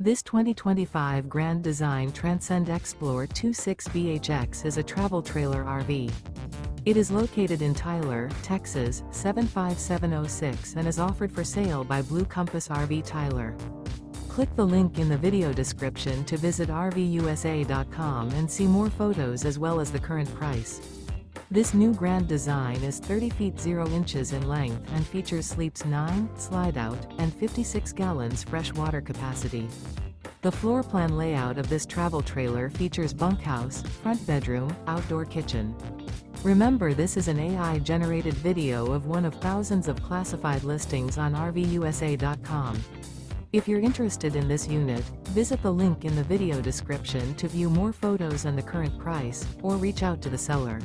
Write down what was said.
This 2025 Grand Design Transcend Xplor 26BHX is a travel trailer RV. It is located in Tyler, Texas, 75706 and is offered for sale by Blue Compass RV Tyler. Click the link in the video description to visit RVUSA.com and see more photos as well as the current price. This new Grand Design is 30 feet 0 inches in length and features sleeps 9, slide-out, and 56 gallons fresh water capacity. The floor plan layout of this travel trailer features bunkhouse, front bedroom, outdoor kitchen. Remember, this is an AI-generated video of one of thousands of classified listings on RVUSA.com. If you're interested in this unit, visit the link in the video description to view more photos and the current price, or reach out to the seller.